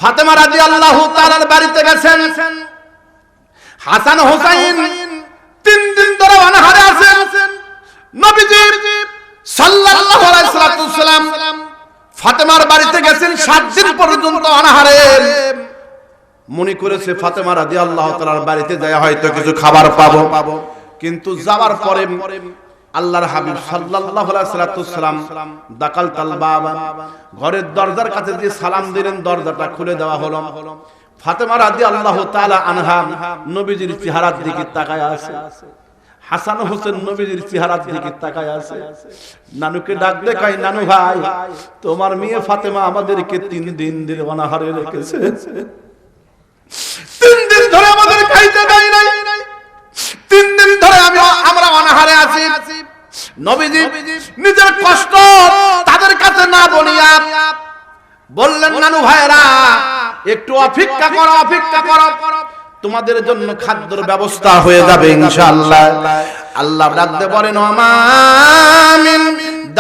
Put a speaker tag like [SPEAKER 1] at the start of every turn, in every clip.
[SPEAKER 1] ফাতেমা রাদিয়াল্লাহু তাআলার বাড়িতে গেছেন। হাসান হুসাইন 3 দিন ধরে অনাহারে আছেন। নবীজি সাল্লাল্লাহু আলাইহি ওয়াসাল্লাম ফাতেমার বাড়িতে গেছেন 7 দিন পর্যন্ত অনাহারে। মনে করেছে ফাতেমা রাদিয়াল্লাহু তাআলার বাড়িতে যায় হয়তো কিছু খাবার পাবো, কিন্তু যাওয়ার পরে আল্লাহর হাবিব সাল্লাল্লাহু আলাইহি ওয়াসাল্লাম দাকালতাল বাবা, ঘরের দরজার কাছে দিয়ে সালাম দিলেন, দরজাটা খুলে দেওয়া হলো। ফাতেমা রাদিয়াল্লাহু তাআলা আনহা নবীজির চেহারার দিকে তাকায় আছে। হাসান হোসেন নবীজির চেহারার দিকে তাকায় আছে। নানুকে ডাক দেখায়, নানু ভাই, তোমার মেয়ে ফাতেমা আমাদেরকে 3 দিন ধরে অনাহারে রেখেছে। 3 দিন ধরে আমাদের খাইতে দেয় নাই। 3 দিন ধরে আমরা অনাহারে আছি। নবীজি নিজের কষ্ট তাদের কাছে না বলিয়া বললেন, নানু ভাইরা একটু অপেক্ষা করো, তোমাদের জন্য খাদ্যের ব্যবস্থা হয়ে যাবে ইনশাআল্লাহ। আল্লাহ ডাকতে বলেন, আমিন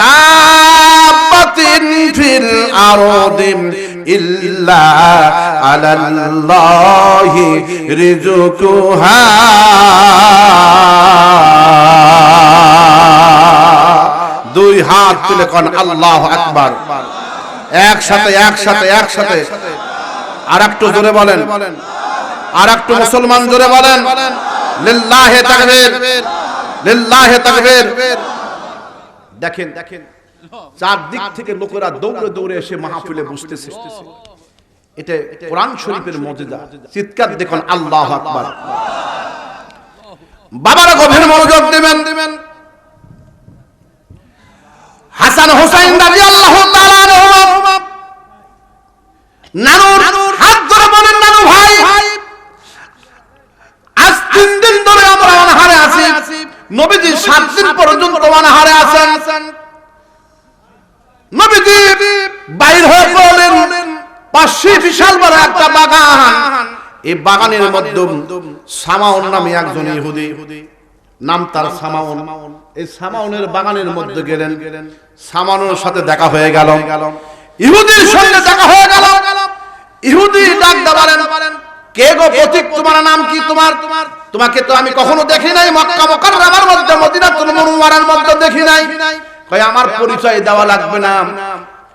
[SPEAKER 1] দাবাতিন ফিল আরদি ইল্লা আলাল্লাহি রিজকুহা। দুই হাত তুলে কোন আল্লাহু আকবার। একসাথে আর একটু জোরে বলেন, আর একটু মুসলমান জোরে বলেন, লিল্লাহি তাকবীর, লিল্লাহি তাকবীর। দেখেন চারদিক থেকে লোকেরা দৌড়ে দৌড়ে এসে মাহফিলে বসতেছে। এটা কোরআন শরীফের মুজিজা। চিৎকার দেখুন আল্লাহু আকবার। বাবারা গভীর মনোযোগ দিবেন। হাসান হুসাইন রাদিয়াল্লাহু তাআলা আনহুমা নানুর হাত ধরে বলেন, নানু ভাই, আজ 3 দিন ধরে আমরা অনাহারে আছি। নবীজি 7 দিন পর্যন্ত অনাহারে আছেন। নবীজি বাইর হয়ে পড়লেন, পাশে বিশাল বড় একটা বাগান। এই বাগানের মধ্যে সামাউন নামে একজন ইহুদি, নাম তার সামাউন। এই সামাউনের বাগানের মধ্যে গেলেন। সামাউনের সাথে দেখা হয়ে গেল, ইহুদির সঙ্গে দেখা হয়ে গেল। ইহুদি ডাক বলেন, কে গো পথিক, তোমার নাম কি? তোমাকে তো আমি কখনো দেখি নাই, মক্কা মুকাররমার মধ্যে, মদিনাতুল মুনাওয়ারার মধ্যে দেখি নাই। কয় আমার পরিচয় দেওয়া লাগবে না,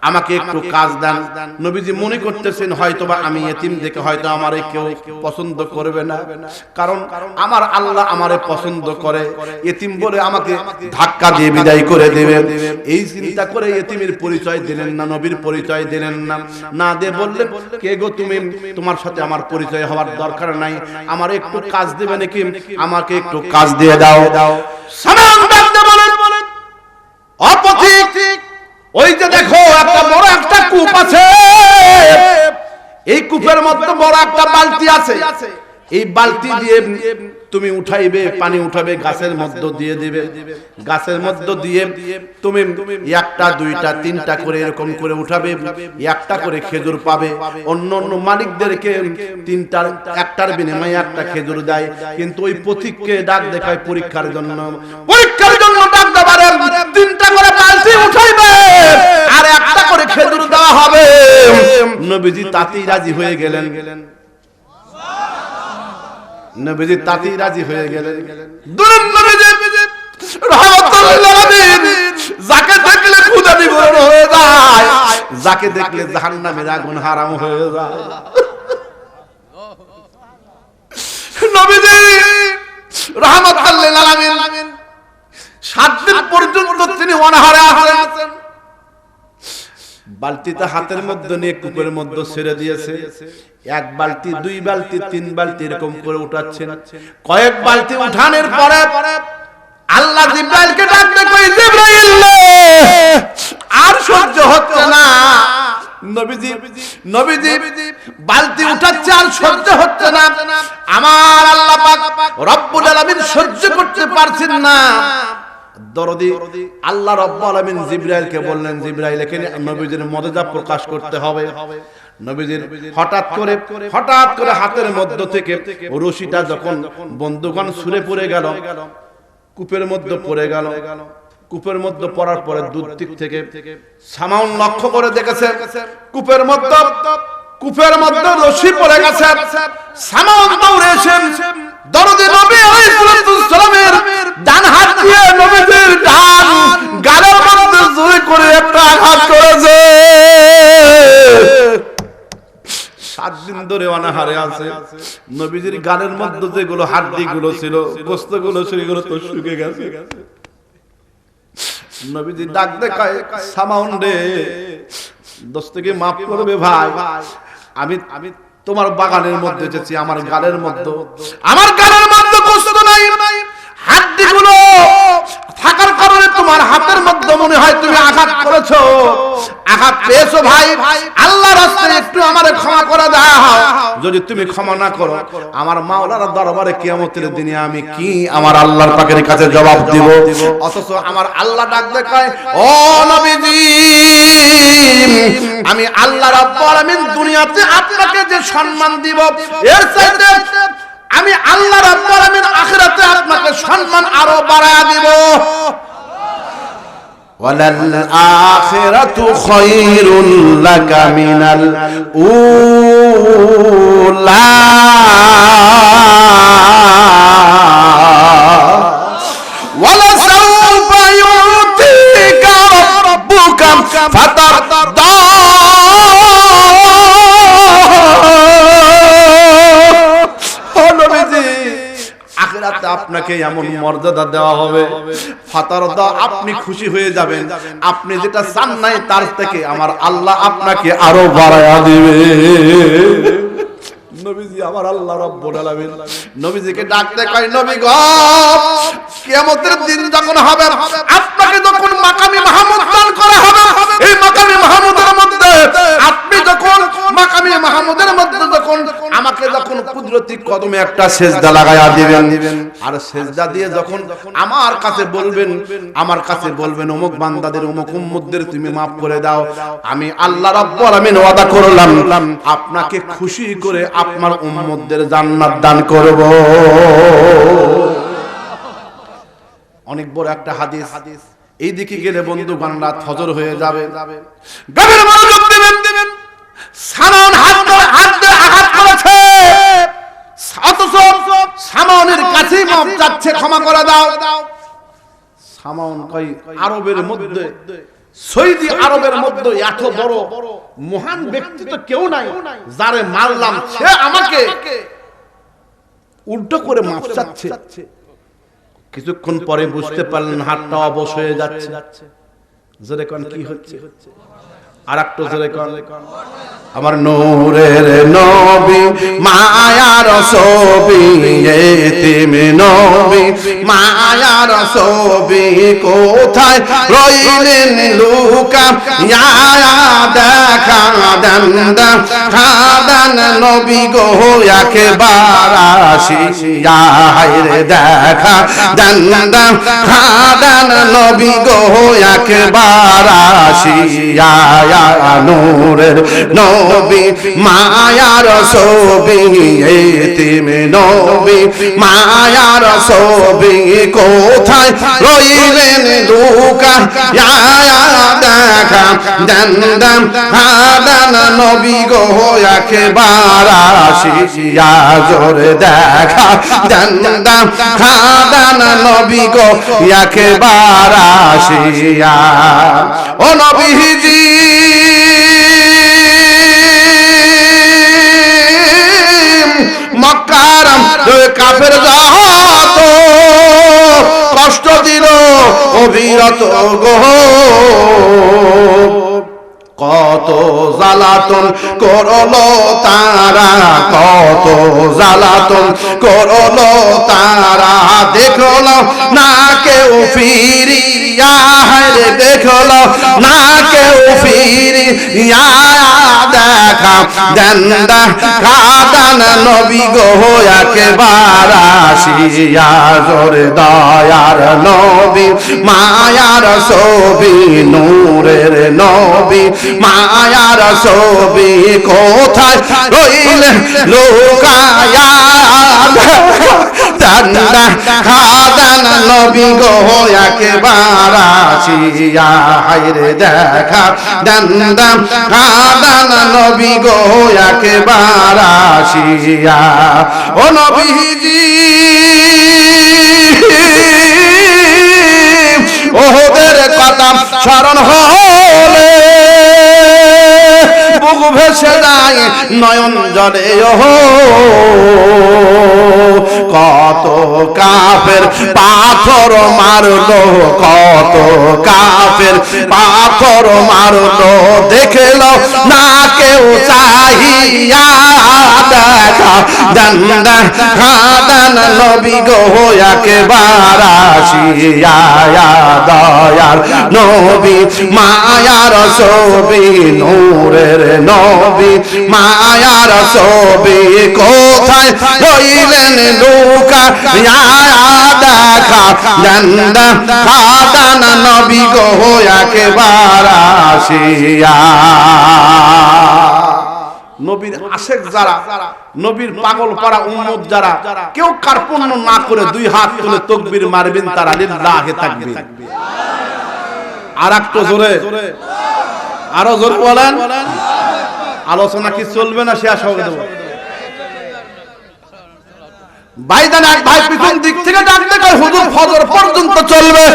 [SPEAKER 1] আমাকে একটু কাজ দেন। নবীজি মনে করতেছেন হয়তোবা আমি এতিম দেখে হয়তো আমারে কেউ পছন্দ করবে না, কারণ আমার আল্লাহ আমারে পছন্দ করে। এতিম বলে আমাকে ধাক্কা দিয়ে বিদায় করে দেবেন, এই চিন্তা করে এতিমের পরিচয় দিলেন না, নবীর পরিচয় দিলেন না দিয়ে বললেন, কে গো তুমি? তোমার সাথে আমার পরিচয় হওয়ার দরকার নাই, আমার একটু কাজ দেবে নাকি? আমাকে একটু কাজ দিয়ে দাও। সালাম ডাকতে বলেন, অপথিক, ওই যে দেখো একটা বড় একটা কূপ আছে, এই কূপের মধ্যে বড় একটা বালতি আছে। এই বালতি দিয়ে তুমি উঠাইবে, পানি উঠাবে, গাছের মধ্যে দিয়ে দিবে। গাছের মধ্যে দিয়ে তুমি 1টা 2টা 3টা করে এরকম করে উঠাবে, 1টা করে খেজুর পাবে। অন্য মালিকদেরকে 1টার বিনিময়ে 1টা খেজুর দেয়, কিন্তু ওই পথিককে ডাক দেখায় পরীক্ষার জন্য ডাক দেবারে 3টা করে বালতি উঠাইবে আর 1টা করে খেজুর দেওয়া হবে। নবীজি তাতেই রাজি হয়ে গেলেন। নবীজি তাতেই রাজি হয়ে গেলেন। যাকে দেখলে ক্ষুধা নিবারণ হয়ে যায়, যাকে দেখলে জাহান্নামের আগুন হারাম হয়ে যায়। নবীজি রাহমাতুল লিল আলামিন 7 দিন পর্যন্ত তিনি অনাহারে আছেন। বালতিটা হাতের মধ্যে নিয়ে কূপের মধ্যে ছেড়ে দিয়েছে। 1 বালতি 2 বালতি 3 বালতি এরকম করে উঠাচ্ছেন। কয়েক বালতি উঠানোর পরে আল্লাহ জিবরাইলকে ডাকতে কই, জিবরাইল আর সহ্য হচ্ছে না। নবীজি বালতি উঠাচ্ছে, আর সহ্য হচ্ছে না। আমার আল্লাহ পাক রব্বুল আলামিন সহ্য করতে পারছেন না। দরদি আল্লাহ রাব্বুল আলামিন জিবরাইলকে বললেন, জিবরাইল এখানে নবীজির মুজিজা প্রকাশ করতে হবে। নবীজির হঠাৎ করে হাতের মধ্য থেকে রশিটা যখন বন্ধুগণ ছুঁড়ে পড়ে গেল, কূপের মধ্যে পড়ে গেল। কূপের মধ্যে পড়ার পরে দূর দিক থেকে সামাউন লক্ষ্য করে দেখেছে কূপের মধ্যে কূপের মধ্যে রশি পড়ে গেছে সামাউন দৌড়েছেন দরদে নবী আলাইহিস সালামের ডান হাত দিয়ে নবীর ডান গালের মধ্যে জোরে করে একটা আঘাত করেছে 7 দিন ধরে অনাহারে আছে নবীজির গালের মধ্যে যেগুলো হাড়িগুলো ছিল গোশতগুলো সেগুলো তো শুকিয়ে গেছে নবীজি ডাক দেখায় সামাউন রে দোস্তকে maaf করবে ভাই আমি তোমার বাগানের মধ্যে এসেছি আমার গালের মধ্যে গোশত নাই হাড়িগুলো থাকার কারণে তোমার হাতের মধ্যে মনে হয় তুমি আঘাত করেছো আঘাত পেয়েছো ভাই আল্লাহর রাস্তায় একটু আমারে ক্ষমা করে দাও যদি তুমি ক্ষমা না করো আমার মাওলার দরবারে কিয়ামতের দিনে আমি কি আমার আল্লাহর পাকের কাছে জবাব দিব অথচ আমার আল্লাহ ডাক দেখায় ও নবীজি আমি আল্লাহ রাব্বুল আলামিন দুনিয়াতে আপনাকে যে সম্মান দিব এর চাইতে আমি আল্লাহ রাব্বুল আলামিন আখিরাতে আপনাকে সম্মান আরো বাড়ায়া দিব ওয়ালাল আখিরাতু খায়রুল লাকা মিনাল উলা ওয়ালা সাওফা ইউতিকা রাব্বুকা ফাতারদা আখিরাতে আপনাকে এমন মর্যাদা দেওয়া হবে ফাতারদা আপনি খুশি হয়ে যাবেন আপনি যেটা চান নাই তার থেকে আমার আল্লাহ আপনাকে আরো বাড়ায়া দিবে নবীজি আমার আল্লাহ রাব্বুল আলামিন নবীজিকে ডাকতে কয় নবী গো কিয়ামতের দিন যখন হবে আপনাকে যখন মাকামি মাহমুদ দান করা হবে এই মাকামি মাহমুদের মধ্যে আপনি যখন মাকামি মাহমুদের মধ্যে যখন আমাকে যখন কুদরতি কদমে একটা সিজদা লাগায়া দিবেন আর সিজদা দিয়ে যখন আমার কাছে বলবেন অমুক বান্দাদের অমুক উম্মতদের তুমি maaf করে দাও আমি আল্লাহ রাব্বুল আলামিন ওয়াদা করলাম আপনাকে খুশি করে আপনার উম্মতদের জান্নাত দান করব অনেক বড় একটা হাদিস এই দিকে গেলে বন্ধুগণ রাত ফজর হয়ে যাবে গভীর মনোযোগ দিবেন সামাউন হাত দিয়ে আঘাত করেছে অথচ সামাউনের কাছেই মাপ যাচ্ছে ক্ষমা করে দাও সামাউন কই আরবের মধ্যে সৌদি আরবের মধ্যে এত বড় মহান ব্যক্তি তো কেউ নাই যারে মারলাম সে আমাকে উল্টো করে মাপ চাচ্ছে কিছুক্ষণ পরে বুঝতে পারলেন হাতটা অবশ হয়ে যাচ্ছে জোরে কোন কি হচ্ছে আর একটু জোরে কোন আমার নূরের নবী মায়ার ছবি এতিম নবী মায়ার ছবি কোথায় রইলেন লুকা ইয়া দেখা দেন খাদান নবী গো একবার আসিয়া হায়রে দেখা দেন খাদান নবী গো একবার আসিয়া নূরের নবী মায়ার ছবি এতিম নবী মায়ার ছবি কোথায় রইলেন লুকা দেখা দেন খাদান নবী গো একবার আসিয়া জোরে দেখা দেন খাদান নবী গো একবার আসিয়া ও নবীজি মক্কার কাফের যত কষ্ট দিল অবিরত গো কত জ্বালাতন করলো তারা কত জ্বালাতন করলো তারা দেখলো না কেউ ফিরিয়া রে দেখলো না কেউ ফিরিয়া দেখা দেন খাদান নবী গো একবার আসিয়া জোরে দয়ার নবী মায়ার ছবি নূরের নবী মায়ার ছবি কোথায় রইলেন লুকায়া খাদান নবী গো একবার আসিয়া হায়রে দেখা দেন কাদান নবী গো একবার আসিয়া ও নবীজি ওদের কথা স্মরণ হলে বুক ভেসে যায় নয়ন জলে কত কাফের পাথর মারলো কত কাফের পাথর মারলো দেখল না কেউ চাহিয়া দেখা দান নবী গো একবার আসিয়া দয়ার নবী মায়ার ছবি নূরের নবী মায়ার ছবি কোথায় রইলেন লুকা দেখা দান নবী গো একবার আসিয়া নবীর আশেক যারা নবীর পাগল পারা উম্মত যারা কেউ কার্পণ্য না করে দুই হাত তুলে তাকবীর মারবেন তারা লিল্লাহি তাকবীর আর একটু জোরে আরো জোরে বলেন আলোচনা কি চলবে না শেষ হবে দেব ভাইজান এক ভাই পিছন দিক থেকে ডাকতে কয় হুজুর ফজর পর্যন্ত চলবে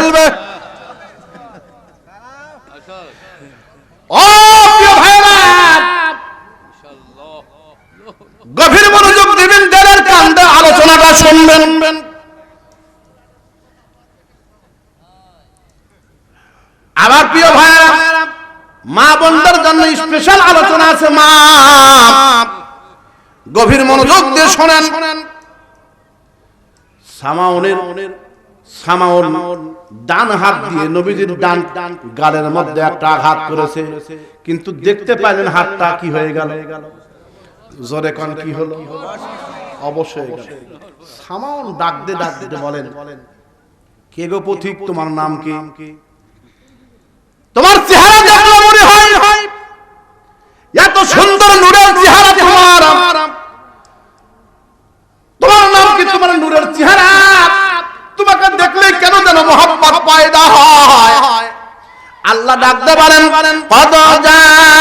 [SPEAKER 1] ও প্রিয় ভাইরা গভীর মনোযোগ দিবেন দিলের কান্দে আলোচনাটা শুনবেন আমার প্রিয় ভাইরা মা বোনদের জন্য স্পেশাল আলোচনা আছে মা গভীর মনোযোগ দিয়ে শুনেন সামাউন ডান হাত দিয়ে নবীজির ডান গালের মধ্যে একটা আঘাত করেছে কিন্তু দেখতে পাইলেন হাতটা কি হয়ে গেল জোরে কোন কি হলো অবশ্যই সামাউন ডাক দে বলেন কে গো পথিক তোমার নাম কি তোমার চেহারা দেখলে মনে হয় এত সুন্দর নূরের চেহারা তোমার নাম কি তোমার নূরের চেহারা তোমাকে দেখলে কেন যেন মোহাম্মত পয়দা হয় আল্লাহ ডাকতে বলেন কদ জাকুম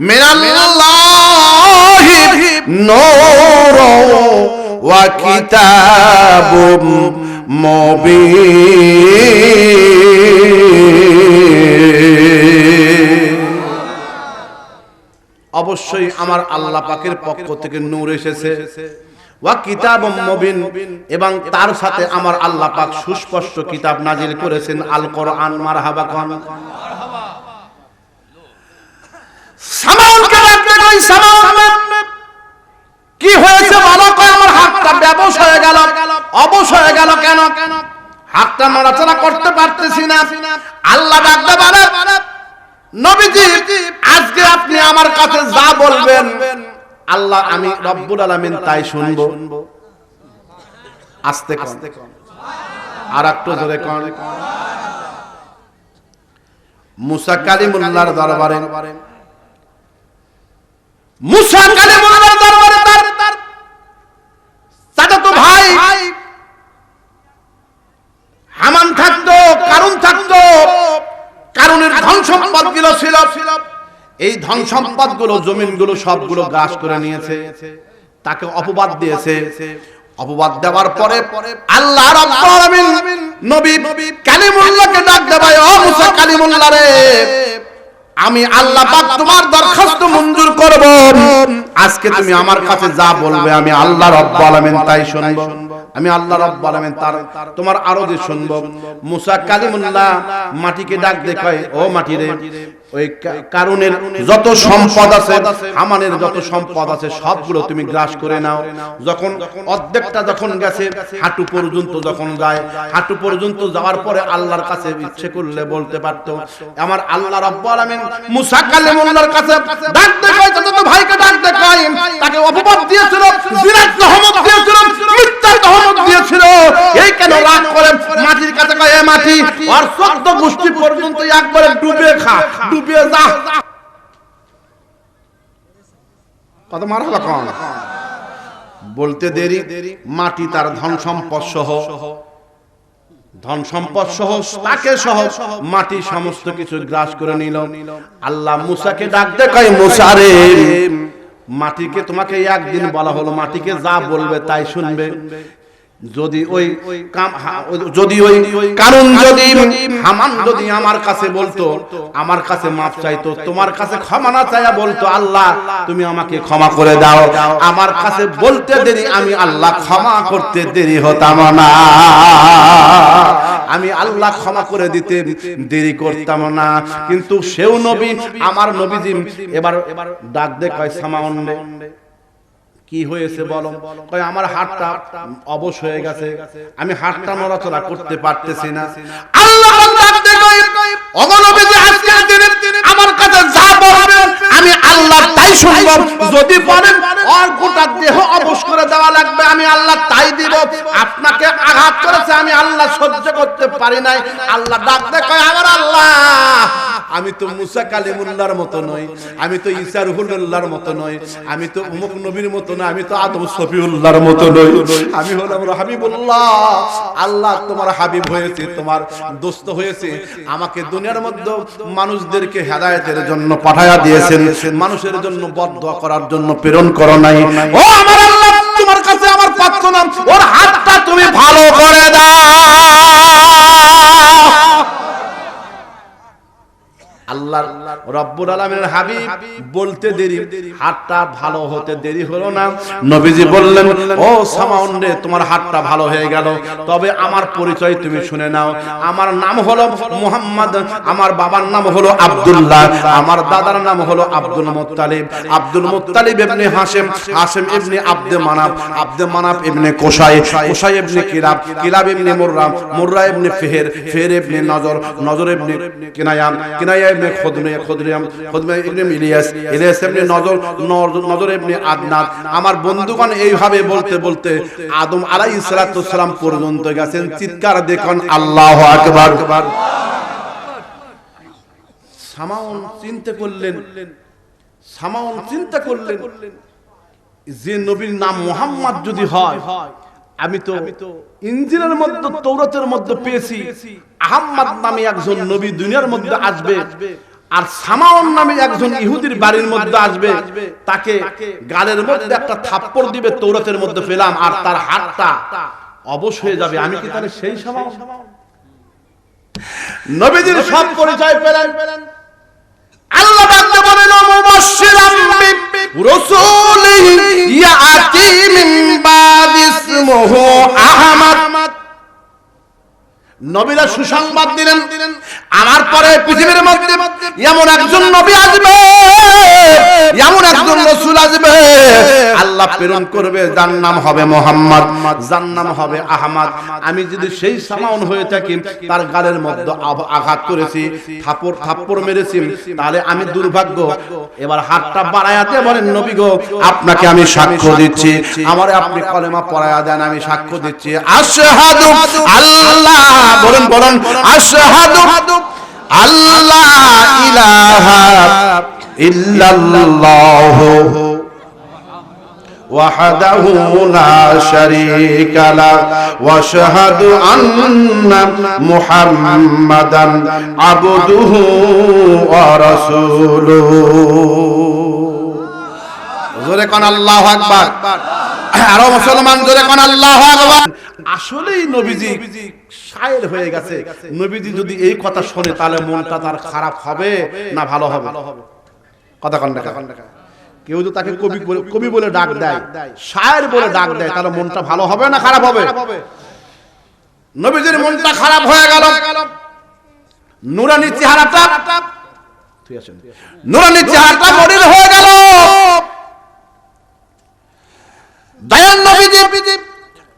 [SPEAKER 1] মিনাল্লাহি নূরুন ওয়া কিতাবুম মুবিন অবশ্যই আমার আল্লাহ পাকের পক্ষ থেকে নূর এসেছে ওয়া কিতাবুম মুবিন এবং তার সাথে আমার আল্লাহ পাক সুস্পষ্ট কিতাব নাজিল করেছেন আল কোরআন মারহাবা কোন সামাউনকে ডাকতে কই সামাউন কি হয়েছে বলো কই আমার হাতটা বেবস হয়ে গেল অবশ হয়ে গেল কেন হাতটা নড়াচড়া করতে পারতেছি না আল্লাহ ডাকতে বলে নবীজি আজকে আপনি আমার কাছে যা বলবেন আল্লাহ আমি রব্বুল আলামিন তাই শুনবো আস্তে আস্তে আর একটু জোরে কোন মুসা কালিমুল্লাহর দরবারে মুসা কালিমুল্লাহর দরবারে তার চাচাতো ভাই হামান থাকতো কারুন থাকতো কারণের ধন সম্পদ গুলো ছিল এই ধন সম্পদ গুলো জমিন গুলো সবগুলো গ্রাস করে নিয়েছে তাকে অপবাদ দিয়েছে অপবাদ দেওয়ার পরে আল্লাহ রাব্বুল আলামিন নবী কালিমুল্লাহকে ডাক দেয় ও মুসা কালিমুল্লাহ রে আমি আল্লাহ পাক তোমার দরখাস্ত মঞ্জুর করব আজকে তুমি আমার কাছে যা বলবে আমি আল্লাহ রাব্বুল আলামিন তাই শুনবো আমি আল্লাহ রাব্বুল আলামিন তার তোমার আরজে শুনবো মুসা কালিমুল্লাহ মাটিকে ডাক দেখায় ও মাটি রে ওই কারণের যত সম্পদ আছে হামানের যত সম্পদ আছে সবগুলো তুমি গ্রাস করে নাও যখন অর্ধেকটা যখন গেছে হাঁটু পর্যন্ত যখন যায় হাঁটু পর্যন্ত যাওয়ার পরে আল্লাহর কাছে ইচ্ছে করলে বলতে পারতো আমার আল্লাহ রাব্বুল আলামিন মুসা কালিমুল্লাহর কাছে ডাক দেখায় যত ভাইকে ডাক দেখায় তাকে অপবাদ দিয়েছিল জিনাত তহমত দিয়েছিল মিথ্যা তহমত দিয়েছিল এই কেন রাগ করে মাটির কাছে কয় এ মাটি আর 14 গোষ্ঠী পর্যন্ত একবারে ডুবে খা ডুবে যা কত মারহাবা কোন বলতে দেরি মাটি তার ধন সম্পদ সহ তাকে সহ মাটি সমস্ত কিছু গ্রাস করে নিল। আল্লাহ মুসাকে ডাকতে কয়, মুসা রে, মাটিকে তোমাকে একদিন বলা হলো মাটিকে যা বলবে তাই শুনবে। যদি ওই কারণ যদি হামান যদি আমার কাছে বলতো, আমার কাছে মাপ চাইতো, তোমার কাছে ক্ষমা না চাইয়া বলতো আল্লাহ তুমি আমাকে ক্ষমা করে দাও, আমার কাছে বলতে দেরি আমি আল্লাহ ক্ষমা করতে দেরি হতাম না, আমি আল্লাহ ক্ষমা করে দিতে দেরি করতাম না। কিন্তু সেও নবী, আমার নবীজি এবার ডাক দে কয়, সামাউন রে, কি হয়েছে বলো? কয় আমার হাতটা অবশ হয়ে গেছে, আমি হাতটা নড়াচড়া করতে পারতেছি না। আল্লাহ ডাকতে কয়, ওগো নবীজি, আজকের দিনে আমার কাছে যা বলবেন আমি আল্লাহ তাই শুনব। যদি বলেন ওর গোটা দেহ অবশ করে দেওয়া লাগবে, আমি আল্লাহ তাই দিব। আপনাকে আঘাত করেছে, আমি আল্লাহ সহ্য করতে পারি নাই। আল্লাহ ডাকতে কয়, আমার আল্লাহ, আমি তো মুসা কালিমুল্লাহর মতো নই, আমি তো ঈসা রুহুল্লাহর মতো নই, আমি তো অমুক নবীর মতো নই, আমি তো আদম সফিউল্লাহর মতো নই, আমি হলাম হাবিবুল্লাহ। আল্লাহ তোমার হাবিব হয়েছে, তোমার দোস্ত হয়েছে, আমাকে দুনিয়ার মধ্যে মানুষদেরকে হেদায়েতের জন্য পাঠায়া দিয়েছেন, মানুষের জন্য বদদুয়া করার জন্য প্রেরণ করো নাই। ও আমার আল্লাহ, তোমার কাছে আমার প্রার্থনা, ওর হাতটা তুমি ভালো করে দাও। আল্লাহ রব্বুল আলামিনের হাবিব বলতে দেরি, হাতটা ভালো হতে দেরি হলো না। নবীজি বললেন, ও সামাউন রে, তোমার হাতটা ভালো হয়ে গেল, তবে আমার পরিচয় তুমি শুনে নাও। আমার নাম হলো মুহাম্মদ, আমার বাবার নাম হলো আব্দুল্লাহ, আমার দাদার নাম হলো আব্দুল মুত্তালিব, আব্দুল মুত্তালিব ইবনে হাশিম, হাশিম ইবনে আব্দে মানাফ, আব্দে মানাফ ইবনে কোসাই, কোসাই ইবনে কিলাব, কিলাব ইবনে মুররা, মুররা ইবনে ফিহর, ফিহর ইবনে নজর, নজর ইবনে কিনায়া, কিনায়া ইবনে খুদমে, খুদমে ইবনে ইলিয়াস, ইলিয়াস ইবনে নজর, নজর ইবনে আদনান। আমার বন্ধুগণ এইভাবে বলতে বলতে আদম আলাইহিস সালাতু সালাম পর্যন্ত গেছেন। চিৎকার দেখুন আল্লাহু আকবার। সামাউন চিন্তা করলেন, সামাউন চিন্তা করলেন, যে নবীর নাম মুহাম্মদ যদি হয়, আমি তো ইনজিলের মধ্যে, তৌরাতের মধ্যে পেয়েছি আহমদ নামে একজন নবী দুনিয়ার মধ্যে আসবে, আর সামাউন নামে একজন ইহুদির বাড়ির মধ্যে আসবে, তাকে গালের মধ্যে একটা থাপ্পড় দিবে, তৌরাতের মধ্যে পেলাম, আর তার হাতটা অবশ হয়ে যাবে। আমি কি তাহলে সেই সামাউন? নবীজির সব পরিচয় পেলেন। আল্লাহ বান্দা বলেন, মুবাশশিরাম বিরাসূলিন ইয়াতি মিন বাদি ইসমুহু আহমদ। নবীরা সুসংবাদ দিলেন, আমার পরে পৃথিবীর মধ্যে এমন একজন নবী আসবে, এমন একজন রাসূল আসবে, আল্লাহ প্রেরণ করবে, যার নাম হবে মুহাম্মদ, যার নাম হবে আহমদ। আমি যদি সেই সামাউন হয়ে থাকি, তার গালের মধ্যে আঘাত করেছি, থাপ্পড় মেরেছি, তাহলে আমি দুর্ভাগ্য। এবার হাতটা বাড়ায়াতে বলেন, নবী গো, আপনাকে আমি সাক্ষ্য দিচ্ছি, আমারে আপনি কলেমা পড়ায়া দেন, আমি সাক্ষ্য দিচ্ছি, আশহাদু আল্লাহ, বলেন বলেন, আশহাদু আল্লাহ ইলাহা ইল্লাল্লাহু ওয়াহদাহু লা শারীকা লাহু ওয়া আশহাদু আন্না মুহাম্মাদান আবদুহু ওয়া রাসূলুহু। জোরে কোন আল্লাহু আকবার। আরো মুসলমান জোরে কোন আল্লাহু আকবার। আসলেই নবীজি শায়ের হয়ে গেছে। নবীজি যদি এই কথা শুনে, তাহলে মনটা তার খারাপ হবে না ভালো হবে? কথা কোন দেখা? কেউ যদি তাকে কবি বলে ডাক দেয়, শায়ের বলে ডাক দেয়, তাহলে মনটা ভালো হবে না খারাপ হবে? নবীজির মনটা খারাপ হয়ে গেল। নুরানি চেহারাটা, নুরানি চেহারাটা মলিন হয়ে গেল। দয়াল নবীজি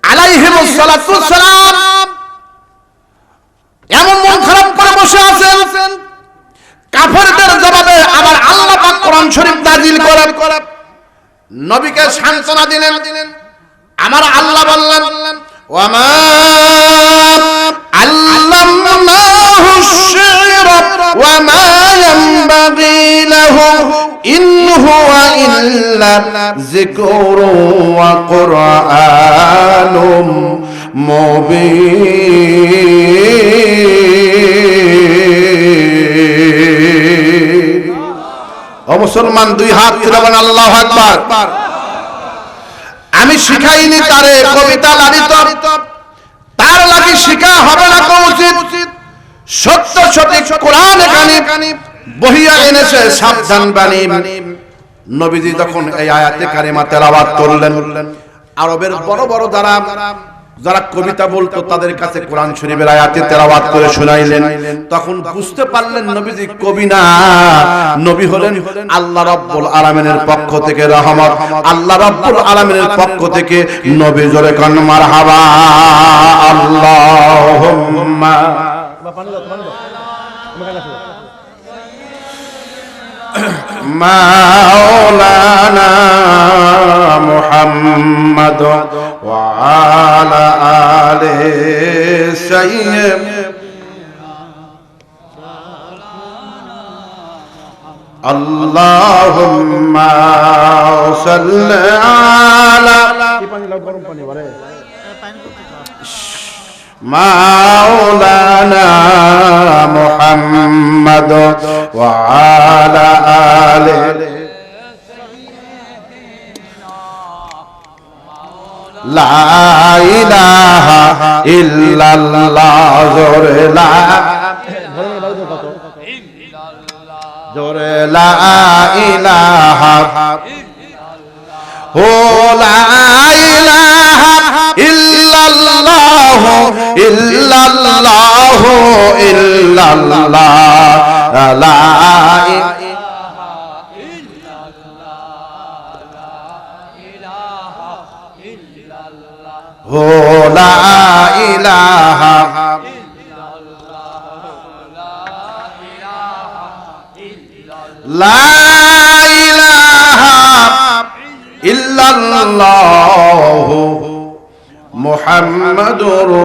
[SPEAKER 1] আলাইহিস সালাতু সালাম এমন মন খারাপ করে বসে আছেন। কাফেরদের জবাবে আবার আল্লাহ পাক কোরআন শরীফ নাযিল করে নবীকে সান্ত্বনা দিলেন। আমার আল্লাহ বললেন, ওয়া মা আল্লামনাহু আশ-শি'রা ওয়া মা ইয়ানবাগি লাহু ইন হুয়া ইল্লা যিকরুন ওয়া কুরআনুম মুবিন। ও মুসলমান, দুই হাত তুলে বলেন আল্লাহু আকবার। আমি শিখাইনি তারে কবিতা লালিত, তার লাগি শিখা হবে না তো উচিত। সত্য সঠিক কোরআন এখানে বহিয়া এনেছে সাবধান বাণী। নবীজি যখন এই আয়াতে কারিমা তেলাওয়াত করলেন, আরবের বড় বড় যারা কবিতা বলতো তাদের কাছে কোরআন শরীফের আয়াতে তেলাওয়াত করে শুনাইলেন। তখন বুঝতে পারলেন নবীজি কবি না, নবী হলেন আল্লাহ রাব্বুল আলামিনের পক্ষ থেকে রহমত, আল্লাহ রাব্বুল আলামিনের পক্ষ থেকে নবী। জোরে কান মারহাবা আল্লাহুম্মা। মাওলানা মুহাম্মদ ওয়া আলা আলি সাইয়্যিদ আল্লাহুম্মা সাল্লি আলা মাওলানা মুহাম্মদ ওয়া আলা আলি লা ইলাহা ইল্লাল্লাহ। জোরে লা ইলাহা ও লা ইলাহা ইল্লাল্লাহ ইল্লাল্লাহ ইল্লাল্লাহ লা ও লা ইলাহা লা ইলাহা ইল্লাল্লাহ মুহাম্মাদুর